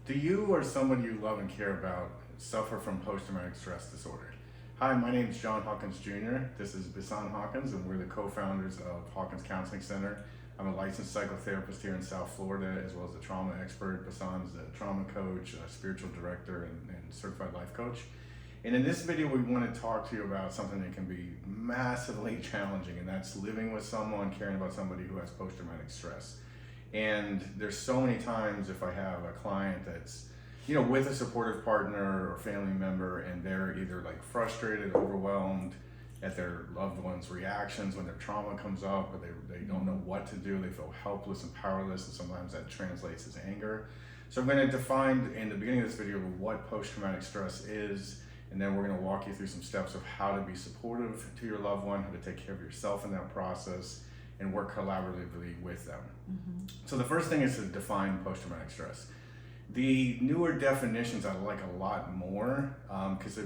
Do you or someone you love and care about suffer from post-traumatic stress disorder? Hi, my name is John Hawkins Jr. This is Bissan Hawkins, and we're the co-founders of Hawkins Counseling Center. I'm a licensed psychotherapist here in South Florida, as well as a trauma expert. Bissan's a trauma coach, a spiritual director, and certified life coach. And in this video, we want to talk to you about something that can be massively challenging, and that's living with someone, caring about somebody who has post-traumatic stress. And there's so many times if I have a client that's, with a supportive partner or family member, and they're either like frustrated, overwhelmed at their loved one's reactions when their trauma comes up, or they don't know what to do, they feel helpless and powerless, and sometimes that translates as anger. So I'm going to define in the beginning of this video what post-traumatic stress is, and then we're going to walk you through some steps of how to be supportive to your loved one, how to take care of yourself in that process, and work collaboratively with them. So the first thing is to define post-traumatic stress. The newer definitions I like a lot more, because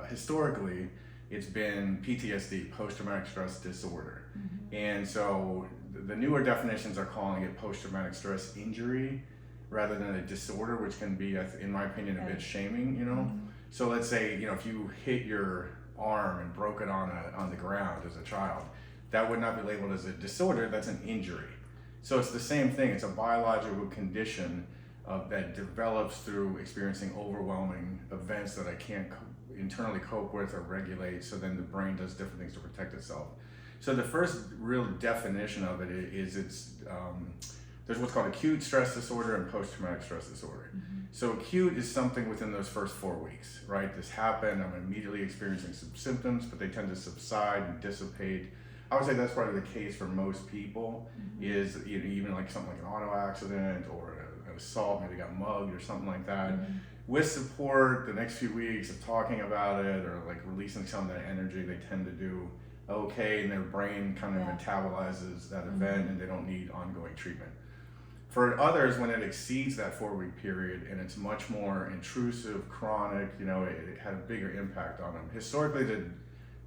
historically it's been PTSD, post-traumatic stress disorder. And so the newer definitions are calling it post-traumatic stress injury rather than a disorder, which can be, in my opinion, a bit shaming, So let's say, if you hit your arm and broke it on the ground as a child, that would not be labeled as a disorder, that's an injury. So it's the same thing, it's a biological condition that develops through experiencing overwhelming events that I can't internally cope with or regulate, so then the brain does different things to protect itself. So the first real definition of it is there's what's called acute stress disorder and post-traumatic stress disorder. So acute is something within those first 4 weeks, right? This happened, I'm immediately experiencing some symptoms, but they tend to subside and dissipate. I would say that's probably the case for most people, is even like something like an auto accident or an assault, maybe got mugged or something like that. With support, the next few weeks of talking about it or like releasing some of that energy, they tend to do okay, and their brain kind of metabolizes that event and they don't need ongoing treatment. For others, when it exceeds that 4-week period and it's much more intrusive, chronic, it had a bigger impact on them. Historically, the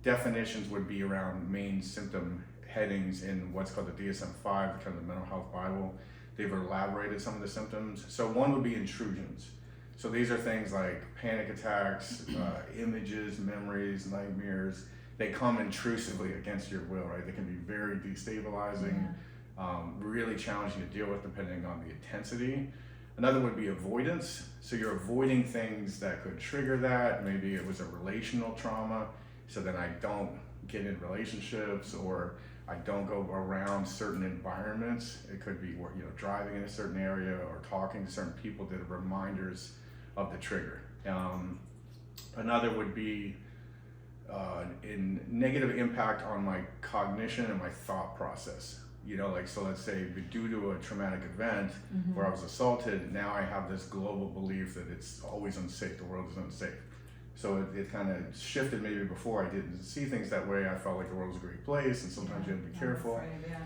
definitions would be around main symptom headings in what's called the DSM-5, kind of the mental health Bible. They've elaborated some of the symptoms. So one would be intrusions. So these are things like panic attacks, images, memories, nightmares. They come intrusively against your will, right? They can be very destabilizing, really challenging to deal with depending on the intensity. Another would be avoidance. So you're avoiding things that could trigger that. Maybe it was a relational trauma, so then I don't get in relationships, or I don't go around certain environments. It could be driving in a certain area or talking to certain people that are reminders of the trigger. Another would be in negative impact on my cognition and my thought process. So let's say due to a traumatic event where I was assaulted, now I have this global belief that it's always unsafe, the world is unsafe. So it kind of shifted. Maybe before I didn't see things that way, I felt like the world was a great place and sometimes you have to be careful. Afraid,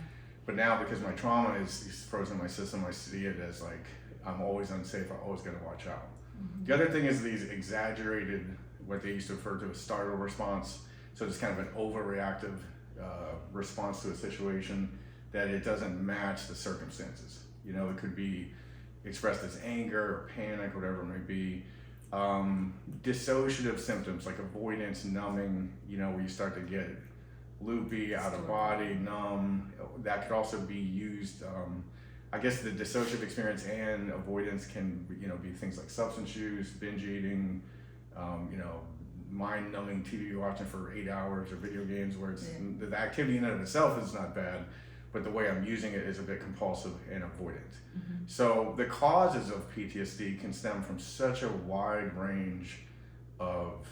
But now, because my trauma is frozen in my system, I see it as like, I'm always unsafe, I always gotta watch out. The other thing is these exaggerated, what they used to refer to as startle response. So it's kind of an overreactive response to a situation that it doesn't match the circumstances. It could be expressed as anger or panic, whatever it may be. Dissociative symptoms like avoidance, numbing, where you start to get loopy, out of body, numb. That could also be used, I guess the dissociative experience and avoidance can, be things like substance use, binge eating, mind-numbing TV watching for 8 hours, or video games where it's the activity in and of itself is not bad, but the way I'm using it is a bit compulsive and avoidant. So the causes of PTSD can stem from such a wide range of,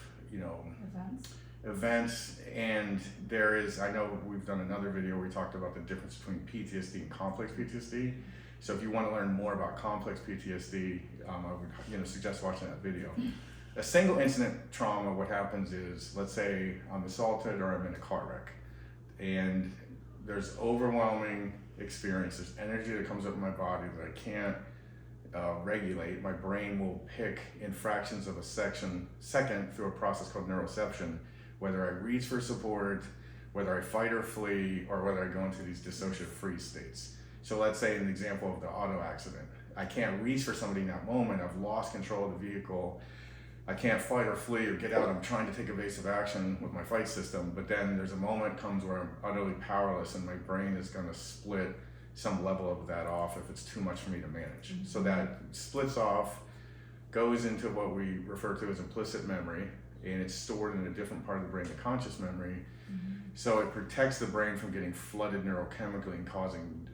events, and there is, I know we've done another video where we talked about the difference between PTSD and complex PTSD. So if you want to learn more about complex PTSD, I would suggest watching that video. A single incident trauma, what happens is, let's say I'm assaulted or I'm in a car wreck, and there's overwhelming experience, there's energy that comes up in my body that I can't regulate. My brain will pick in fractions of a second through a process called neuroception, whether I reach for support, whether I fight or flee, or whether I go into these dissociative freeze states. So let's say an example of the auto accident. I can't reach for somebody in that moment. I've lost control of the vehicle. I can't fight or flee or get out. I'm trying to take evasive action with my fight system, but then there's a moment comes where I'm utterly powerless and my brain is going to split some level of that off if it's too much for me to manage. So that splits off, goes into what we refer to as implicit memory, and it's stored in a different part of the brain, the conscious memory. So it protects the brain from getting flooded neurochemically and causing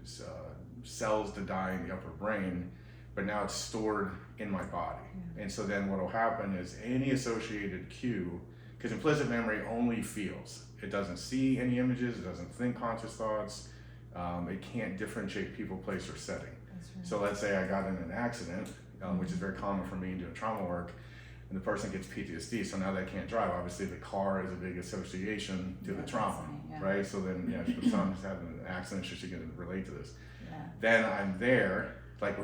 cells to die in the upper brain, but now it's stored in my body. And so then what will happen is any associated cue, because implicit memory only feels, it doesn't see any images, it doesn't think conscious thoughts, it can't differentiate people, place, or setting. Right. So let's say I got in an accident, which is very common for me doing trauma work, and the person gets PTSD, so now they can't drive. Obviously the car is a big association to the trauma, right? So then, if Bissan's having an accident, she can relate to this. Then I'm there, like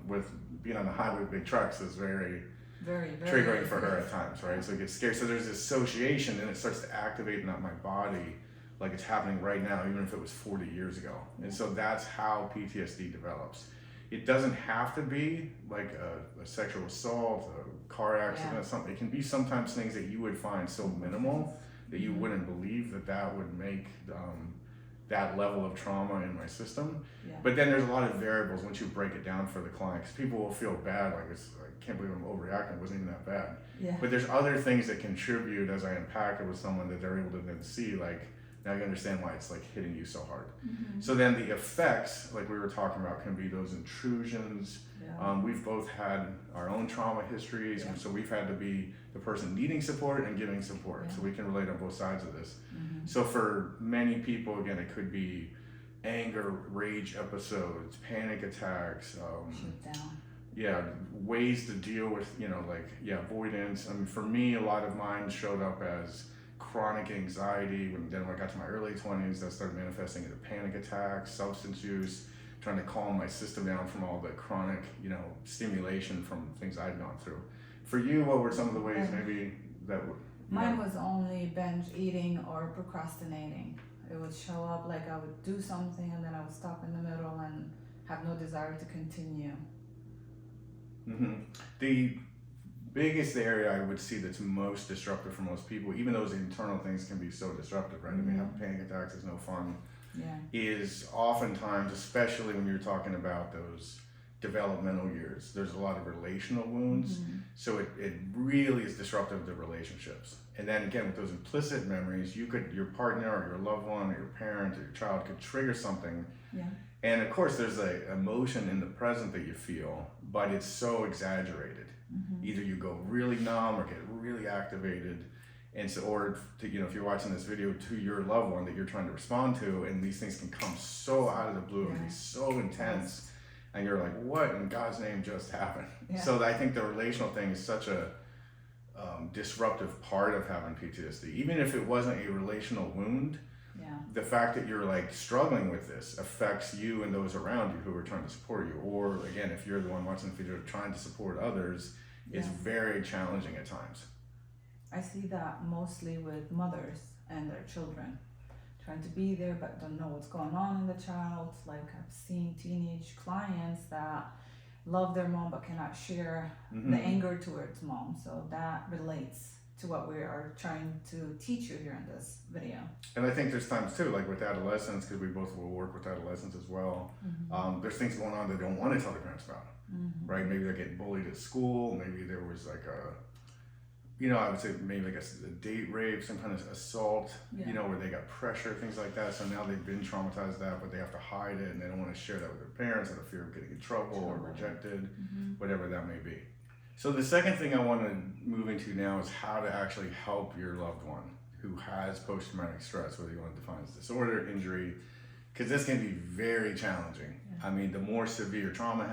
with being on the highway with big trucks is very triggering for her at times, right? So it gets scared. So there's association, and it starts to activate not my body like it's happening right now, even if it was 40 years ago. And so that's how PTSD develops. It doesn't have to be like a sexual assault, a car accident, something. It can be sometimes things that you would find so minimal that you wouldn't believe that would make that level of trauma in my system. But then there's a lot of variables once you break it down for the client, because people will feel bad, like I can't believe I'm overreacting, it wasn't even that bad. But there's other things that contribute as I unpack it with someone that they're able to then see, like, now you understand why it's like hitting you so hard. So then the effects, like we were talking about, can be those intrusions. We've both had our own trauma histories, and so we've had to be the person needing support and giving support. So we can relate on both sides of this. So for many people, again, it could be anger, rage episodes, panic attacks, ways to deal with, avoidance. I mean, for me, a lot of mine showed up as chronic anxiety. Then when I got to my early 20s, that started manifesting into panic attacks, substance use, trying to calm my system down from all the chronic, stimulation from things I'd gone through. For you, what were some of the ways maybe that would... Mine was only binge eating or procrastinating. It would show up like I would do something and then I would stop in the middle and have no desire to continue. The biggest area I would see that's most disruptive for most people, even those internal things can be so disruptive, right? I mean, having panic attacks is no fun. Is oftentimes, especially when you're talking about those developmental years, there's a lot of relational wounds. So it really is disruptive to relationships. And then again, with those implicit memories, your partner or your loved one or your parent or your child could trigger something. And of course there's an emotion in the present that you feel, but it's so exaggerated. Either you go really numb or get really activated. And so, or to, if you're watching this video, to your loved one that you're trying to respond to, and these things can come so out of the blue and be so intense, and you're like, what in God's name just happened? So I think the relational thing is such a disruptive part of having PTSD. Even if it wasn't a relational wound, the fact that you're like struggling with this affects you and those around you who are trying to support you. Or again, if you're the one watching the video trying to support others, it's very challenging at times. I see that mostly with mothers and their children, trying to be there but don't know what's going on in the child. Like I've seen teenage clients that love their mom but cannot share the anger towards mom. So that relates to what we are trying to teach you here in this video. And I think there's times too, like with adolescents, because we both will work with adolescents as well, there's things going on they don't want to tell their parents about, right? Maybe they're getting bullied at school, maybe there was like I would say maybe like a date rape, some kind of assault, where they got pressure, things like that. So now they've been traumatized that, but they have to hide it and they don't want to share that with their parents out of fear of getting in trouble or rejected, whatever that may be. So the second thing I want to move into now is how to actually help your loved one who has post-traumatic stress, whether you want to define as disorder, injury, because this can be very challenging. I mean, the more severe trauma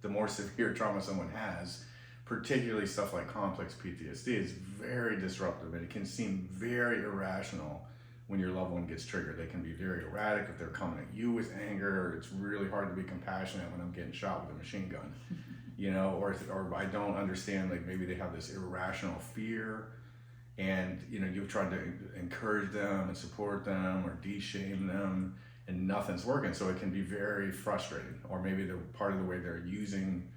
the more severe trauma someone has, particularly stuff like complex PTSD, is very disruptive, and it can seem very irrational when your loved one gets triggered. They can be very erratic if they're coming at you with anger. It's really hard to be compassionate when I'm getting shot with a machine gun, or I don't understand, like maybe they have this irrational fear, and you've tried to encourage them and support them or de-shame them, and nothing's working. So it can be very frustrating, or maybe the part of the way they're using,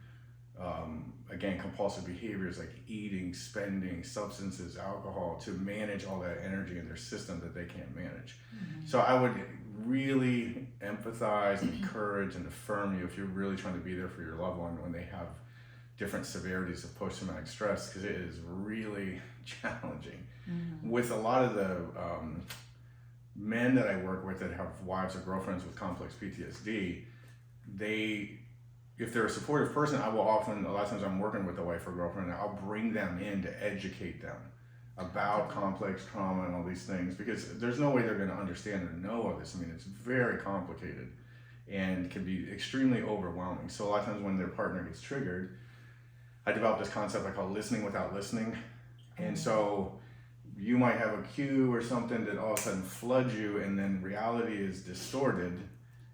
again, compulsive behaviors like eating, spending, substances, alcohol to manage all that energy in their system that they can't manage. So I would really empathize, encourage, and affirm you if you're really trying to be there for your loved one when they have different severities of post-traumatic stress, because it is really challenging. With a lot of the men that I work with that have wives or girlfriends with complex PTSD, if they're a supportive person, I will often, a lot of times I'm working with a wife or girlfriend, I'll bring them in to educate them about complex trauma and all these things, because there's no way they're going to understand or know all this. I mean, it's very complicated and can be extremely overwhelming. So a lot of times when their partner gets triggered, I developed this concept I call listening without listening. And so you might have a cue or something that all of a sudden floods you, and then reality is distorted.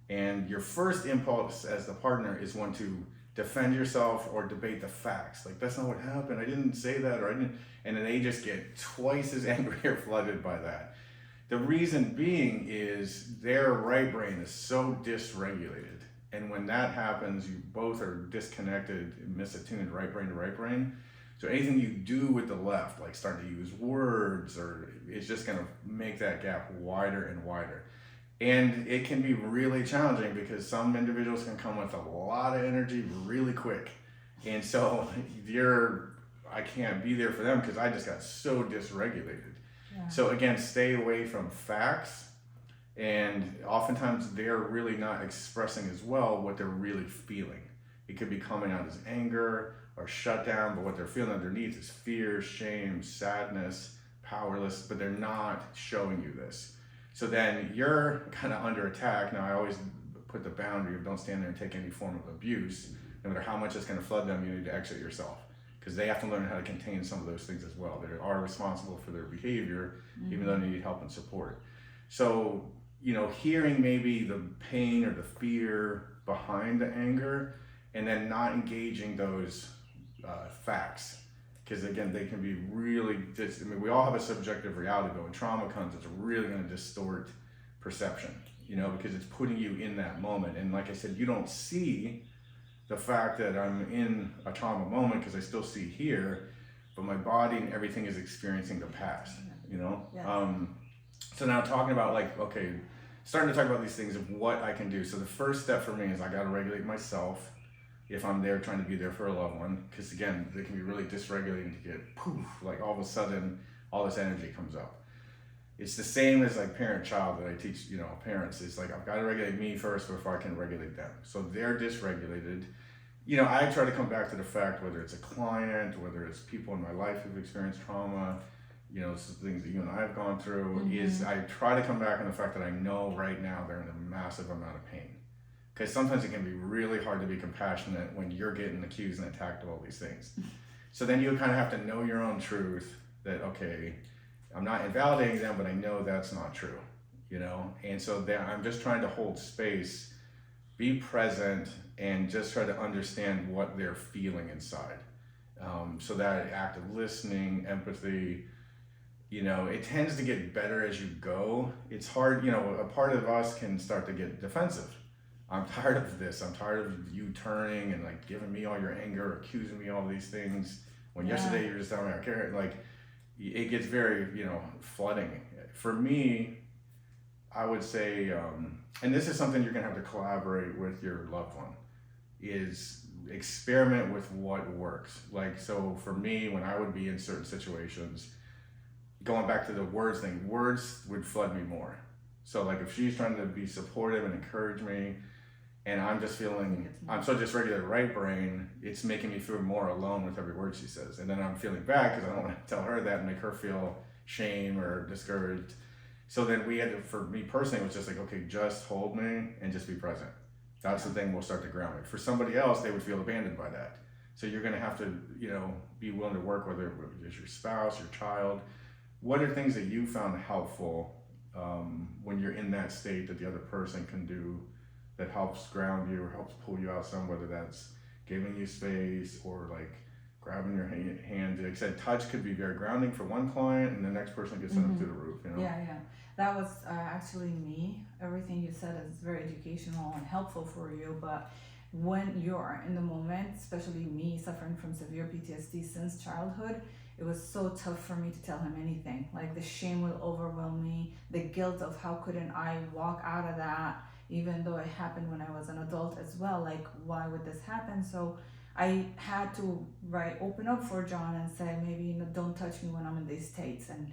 And your first impulse as the partner is one to defend yourself or debate the facts. Like, that's not what happened. I didn't say that, or I didn't. And then they just get twice as angry or flooded by that. The reason being is their right brain is so dysregulated. And when that happens, you both are disconnected, misattuned right brain to right brain. So anything you do with the left, like start to use words, or it's just going to make that gap wider and wider. And it can be really challenging because some individuals can come with a lot of energy really quick. And so I can't be there for them because I just got so dysregulated. Yeah. So again, stay away from facts. And oftentimes they're really not expressing as well what they're really feeling. It could be coming out as anger or shutdown, but what they're feeling underneath is fear, shame, sadness, powerless, but they're not showing you this. So then you're kind of under attack. Now I always put the boundary of don't stand there and take any form of abuse. No matter how much it's going to flood them, you need to exit yourself, because they have to learn how to contain some of those things as well. They are responsible for their behavior, even though they need help and support. So, hearing maybe the pain or the fear behind the anger, and then not engaging those facts. Because again, they can be really, we all have a subjective reality, but when trauma comes, it's really going to distort perception, because it's putting you in that moment. And like I said, you don't see the fact that I'm in a trauma moment because I still see here, but my body and everything is experiencing the past, Yeah. So now talking about starting to talk about these things of what I can do. So the first step for me is I got to regulate myself if I'm there trying to be there for a loved one, because again, they can be really dysregulating to get poof, like all of a sudden all this energy comes up. It's the same as like parent-child that I teach, parents. It's like I've got to regulate me first before I can regulate them. So they're dysregulated. I try to come back to the fact, whether it's a client, whether it's people in my life who've experienced trauma, things that you and I have gone through, is I try to come back on the fact that I know right now they're in a massive amount of pain. Because sometimes it can be really hard to be compassionate when you're getting accused and attacked of all these things. So then you kind of have to know your own truth that, okay, I'm not invalidating them, but I know that's not true, And so I'm just trying to hold space, be present, and just try to understand what they're feeling inside. So that active listening, empathy, it tends to get better as you go. It's hard, a part of us can start to get defensive. I'm tired of this. I'm tired of you turning and giving me all your anger, accusing me of all these things. When yesterday you were just telling me I care. It gets very, flooding. For me, I would say, and this is something you're gonna have to collaborate with your loved one, is experiment with what works. So for me, when I would be in certain situations, going back to the words thing, words would flood me more. So if she's trying to be supportive and encourage me, and I'm just feeling, I'm so dysregulated right brain, it's making me feel more alone with every word she says. And then I'm feeling bad because I don't want to tell her that and make her feel shame or discouraged. So then we had to, for me personally, it was just okay, just hold me and just be present. That's the thing will start to ground me. For somebody else, they would feel abandoned by that. So you're going to have to, be willing to work, whether it's your spouse, your child. What are things that you found helpful when you're in that state that the other person can do that helps ground you or helps pull you out some, whether that's giving you space or grabbing your hand. Like I said, touch could be very grounding for one client and the next person gets sent up through the roof, Yeah. That was actually me. Everything you said is very educational and helpful for you, but when you're in the moment, especially me suffering from severe PTSD since childhood, it was so tough for me to tell him anything. Like the shame will overwhelm me, the guilt of how couldn't I walk out of that, even though it happened when I was an adult as well. Like, why would this happen? So I had to open up for John and say, maybe, don't touch me when I'm in these states. And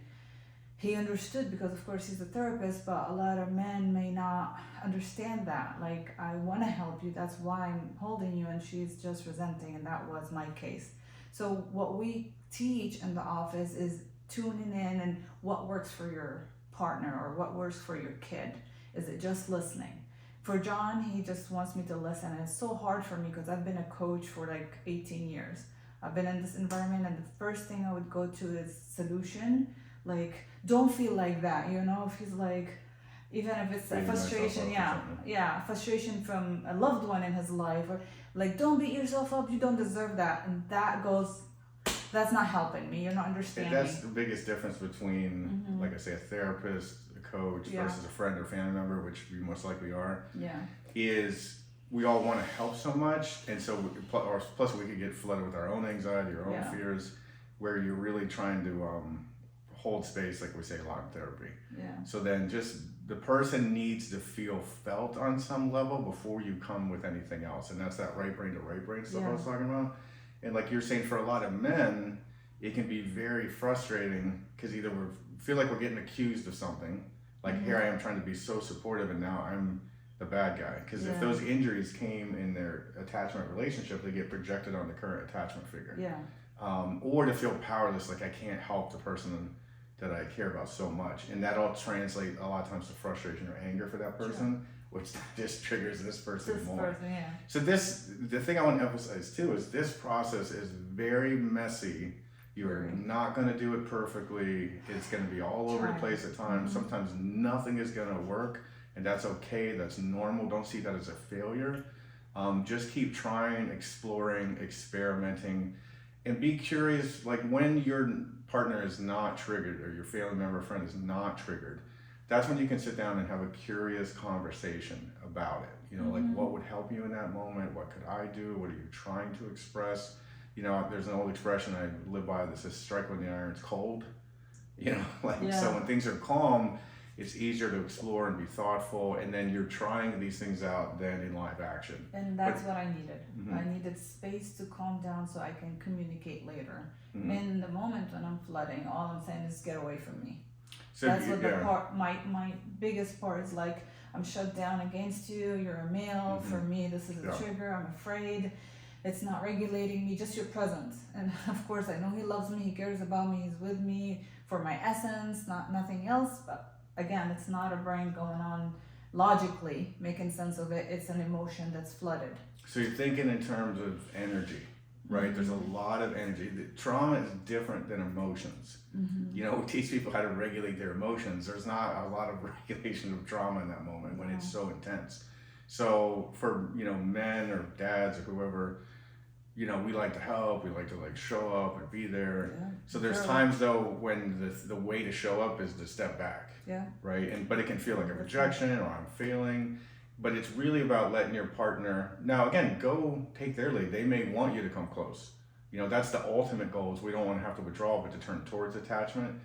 he understood, because of course he's a therapist, but a lot of men may not understand that. Like, I want to help you, that's why I'm holding you, and she's just resenting, and that was my case. So what we teach in the office is tuning in and what works for your partner or what works for your kid. Is it just listening? For John, he just wants me to listen, and it's so hard for me because I've been a coach for like 18 years. I've been in this environment, and the first thing I would go to is solution. Like, don't feel like that, if he's like, even if it's a frustration, frustration from a loved one in his life, or like, don't beat yourself up, you don't deserve that. And that's not helping me, you're not understanding. That's the biggest difference between, like I say, a therapist, a coach versus a friend or family member, which we most likely are, is we all want to help so much. And so, plus we could get flooded with our own anxiety, our own fears, where you're really trying to hold space, like we say a lot in therapy. So then just the person needs to feel felt on some level before you come with anything else. And that's that right brain to right brain stuff I was talking about. And like you're saying, for a lot of men, it can be very frustrating because either we feel like we're getting accused of something, like here I am trying to be so supportive and now I'm the bad guy. Because if those injuries came in their attachment relationship, they get projected on the current attachment figure. Or to feel powerless, like I can't help the person that I care about so much. And that all translates a lot of times to frustration or anger for that person, which just triggers this person more. So the thing I want to emphasize too is this process is very messy. You're not going to do it perfectly. It's going to be all over the place at times. Sometimes nothing is going to work, and that's okay. That's normal. Don't see that as a failure. Just keep trying, exploring, experimenting, and be curious. Like when your partner is not triggered or your family member or friend is not triggered, that's when you can sit down and have a curious conversation about it. Like what would help you in that moment? What could I do? What are you trying to express? There's an old expression I live by that says, strike when the iron's cold. So when things are calm, it's easier to explore and be thoughtful, and then you're trying these things out then in live action. And that's what I needed. I needed space to calm down so I can communicate later. In the moment when I'm flooding, all I'm saying is get away from me. So that's what the part, my biggest part is like, I'm shut down against you, you're a male, for me this is a trigger, I'm afraid. It's not regulating me, just your presence. And of course I know he loves me, he cares about me, he's with me for my essence, nothing else. But again, it's not a brain going on logically making sense of it, it's an emotion that's flooded. So you're thinking in terms of energy, right? There's a lot of energy. The trauma is different than emotions. We teach people how to regulate their emotions. There's not a lot of regulation of trauma in that moment when it's so intense. So for men or dads or whoever, we like to help, we like to show up and be there. So there's times though when the way to show up is to step back. Right? But it can feel like a rejection or I'm failing. But it's really about letting your partner, now again, go take their lead. They may want you to come close. That's the ultimate goal, is we don't want to have to withdraw, but to turn towards attachment.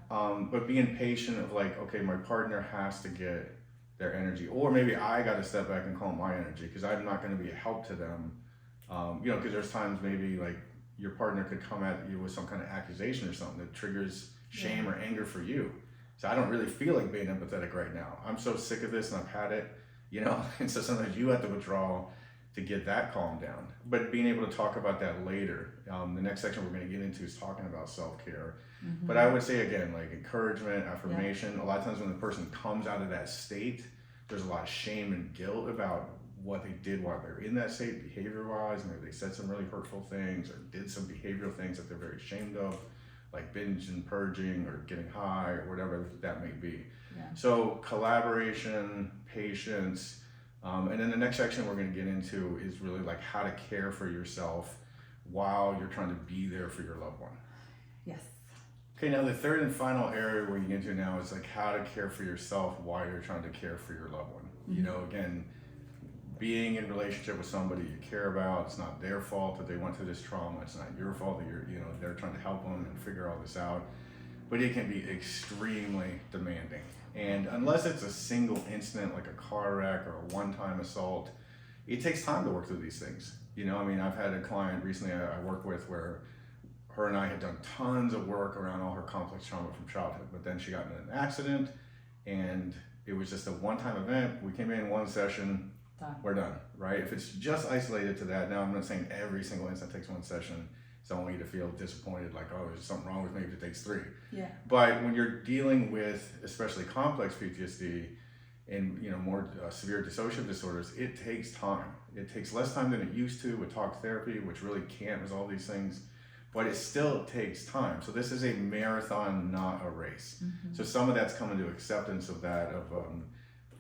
But being patient of like, okay, my partner has to get their energy, or maybe I got to step back and calm my energy because I'm not going to be a help to them. Because there's times maybe like your partner could come at you with some kind of accusation or something that triggers shame or anger for you. So I don't really feel like being empathetic right now. I'm so sick of this and I've had it, and so sometimes you have to withdraw to get that calmed down. But being able to talk about that later. The next section we're going to get into is talking about self-care. But I would say again, like encouragement, affirmation. A lot of times when the person comes out of that state, there's a lot of shame and guilt about what they did while they're in that state, behavior-wise. Maybe they said some really hurtful things or did some behavioral things that they're very ashamed of, like binge and purging or getting high or whatever that may be. So collaboration, patience, and then the next section we're going to get into is really like how to care for yourself while you're trying to be there for your loved one. Okay, now the third and final area we're getting into now is like how to care for yourself while you're trying to care for your loved one. You know, again, being in relationship with somebody you care about, it's not their fault that they went through this trauma. It's not your fault that they're trying to help them and figure all this out. But it can be extremely demanding. And unless it's a single incident like a car wreck or a one-time assault, it takes time to work through these things. You know, I mean, I've had a client recently I work with where her and I had done tons of work around all her complex trauma from childhood, but then she got in an accident and it was just a one-time event. We came in one session, we're done, right? If it's just isolated to that, now I'm not saying every single incident takes one session, so I don't want you to feel disappointed, like, oh, there's something wrong with me if it takes 3. Yeah. But when you're dealing with, especially complex PTSD and more severe dissociative disorders, it takes time. It takes less time than it used to with talk therapy, which really can't resolve these things, but it still takes time. So this is a marathon, not a race. So some of that's coming to acceptance of that,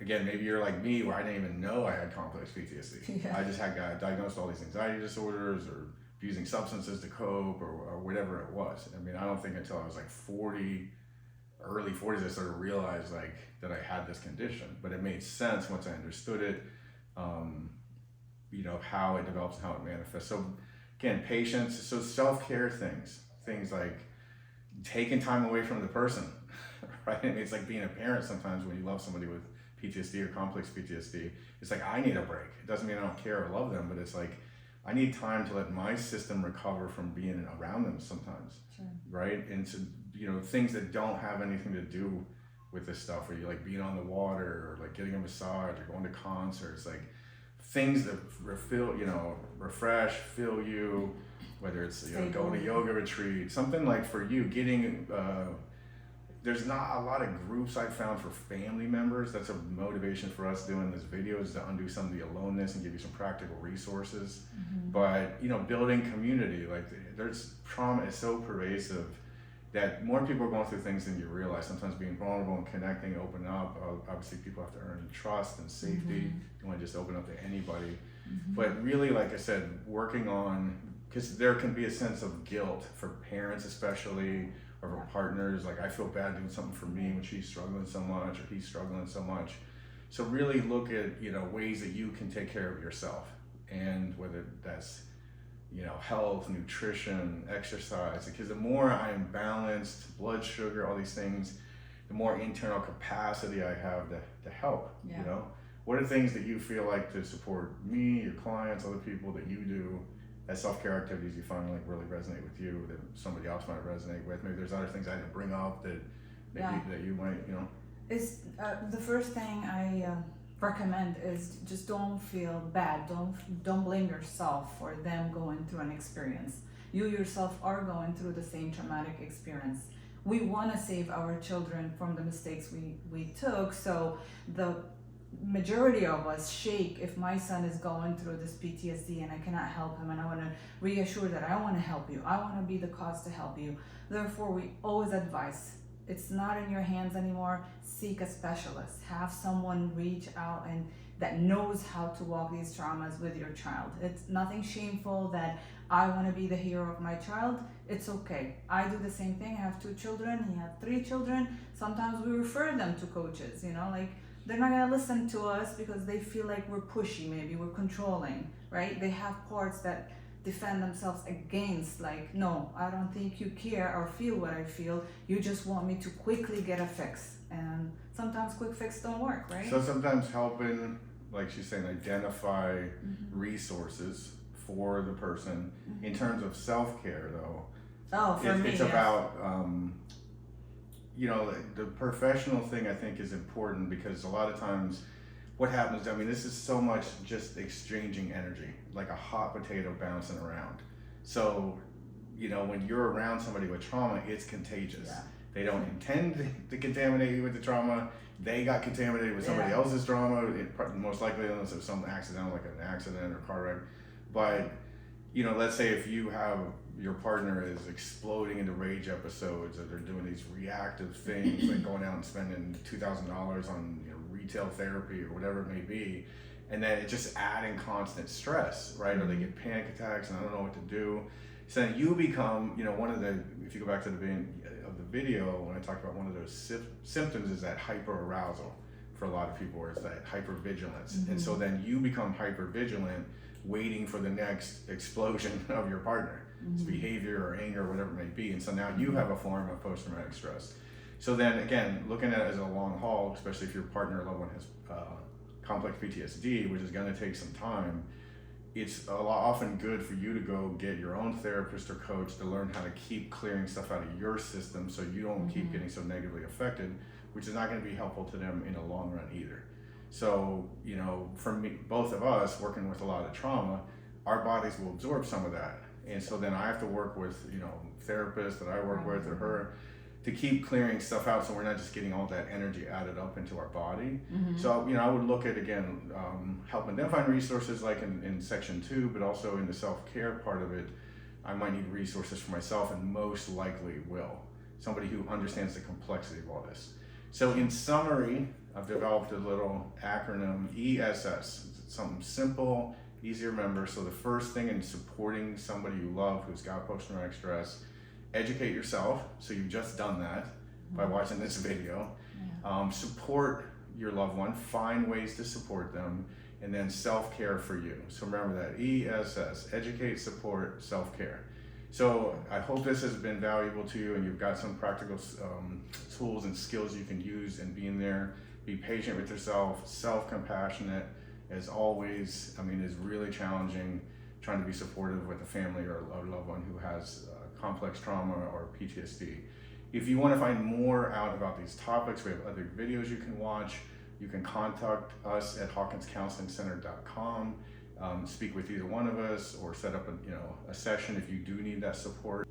again, maybe you're like me where I didn't even know I had complex PTSD. Yeah. I just got diagnosed with all these anxiety disorders or using substances to cope or whatever it was. I mean, I don't think until I was like 40, early 40s, I started to realize like that I had this condition, but it made sense once I understood it, how it develops and how it manifests. So again, patience, so self-care things like taking time away from the person, right? I mean, it's like being a parent sometimes when you love somebody with PTSD or complex PTSD. It's like, I need a break. It doesn't mean I don't care or love them, but it's like, I need time to let my system recover from being around them sometimes, right? And so, things that don't have anything to do with this stuff, or you like being on the water or like getting a massage or going to concerts, like things that refresh, fill you, whether it's, going to yoga retreat, something like for you, getting, there's not a lot of groups I've found for family members. That's a motivation for us doing this video, is to undo some of the aloneness and give you some practical resources. But, building community, like there's trauma is so pervasive that more people are going through things than you realize. Sometimes being vulnerable and connecting, open up, obviously people have to earn trust and safety. You want to just open up to anybody. But really, like I said, working on, because there can be a sense of guilt for parents especially, or for partners, like I feel bad doing something for me when she's struggling so much or he's struggling so much. So really look at, ways that you can take care of yourself, and whether that's, health, nutrition, exercise, because the more I'm balanced, blood sugar, all these things, the more internal capacity I have to help, What are things that you feel like to support me, your clients, other people that you do as self-care activities you find like really resonate with you, that somebody else might resonate with? Maybe there's other things I didn't bring up that you might, Is the first thing I recommend is just don't feel bad. Don't blame yourself for them going through an experience. You yourself are going through the same traumatic experience. We want to save our children from the mistakes we took. So the majority of us shake if my son is going through this PTSD and I cannot help him, and I want to reassure that I want to help you. I want to be the cause to help you. Therefore, we always advise, it's not in your hands anymore. Seek a specialist. Have someone reach out and that knows how to walk these traumas with your child. It's nothing shameful that I want to be the hero of my child. It's okay. I do the same thing. I have 2 children. He has 3 children. Sometimes we refer them to coaches, they're not gonna listen to us because they feel like we're pushy, maybe we're controlling, right? They have parts that defend themselves against, like, no, I don't think you care or feel what I feel. You just want me to quickly get a fix. And sometimes quick fix don't work, right? So sometimes helping, like she's saying, identify resources for the person. In terms of self-care though, it's about, the professional thing I think is important, because a lot of times what happens, this is so much just exchanging energy, like a hot potato bouncing around. So, when you're around somebody with trauma, it's contagious. They don't intend to contaminate you with the trauma. They got contaminated with somebody else's trauma, most likely unless it was something accidental, like an accident or car wreck. But, let's say if you have, your partner is exploding into rage episodes, or they're doing these reactive things, like going out and spending $2,000 on retail therapy or whatever it may be, and then it's just adding constant stress, right? Or they get panic attacks and I don't know what to do. So then you become, one of the, if you go back to the beginning of the video, when I talked about one of those symptoms is that hyperarousal for a lot of people, or it's that hypervigilance. And so then you become hypervigilant, waiting for the next explosion of your partner. It's behavior or anger or whatever it may be. And so now you have a form of post-traumatic stress. So then again, looking at it as a long haul, especially if your partner or loved one has complex PTSD, which is going to take some time, it's often good for you to go get your own therapist or coach to learn how to keep clearing stuff out of your system so you don't keep getting so negatively affected, which is not going to be helpful to them in the long run either. So, for me, both of us working with a lot of trauma, our bodies will absorb some of that. And so then I have to work with, therapists that I work with or her to keep clearing stuff out so we're not just getting all that energy added up into our body. So, I would look at, again, helping them find resources like in section 2, but also in the self-care part of it, I might need resources for myself and most likely will. Somebody who understands the complexity of all this. So in summary, I've developed a little acronym, ESS. It's something simple, easy to remember. So the first thing in supporting somebody you love who's got post-traumatic stress, educate yourself. So you've just done that by watching this video. Support your loved one, find ways to support them, and then self-care for you. So remember that, ESS, educate, support, self-care. So I hope this has been valuable to you and you've got some practical tools and skills you can use in being there. Be patient with yourself, self-compassionate. As always, it's really challenging trying to be supportive with a family or a loved one who has complex trauma or PTSD. If you want to find more out about these topics, we have other videos you can watch. You can contact us at hawkinscounselingcenter.com. Speak with either one of us or set up a session if you do need that support.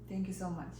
Thank you so much.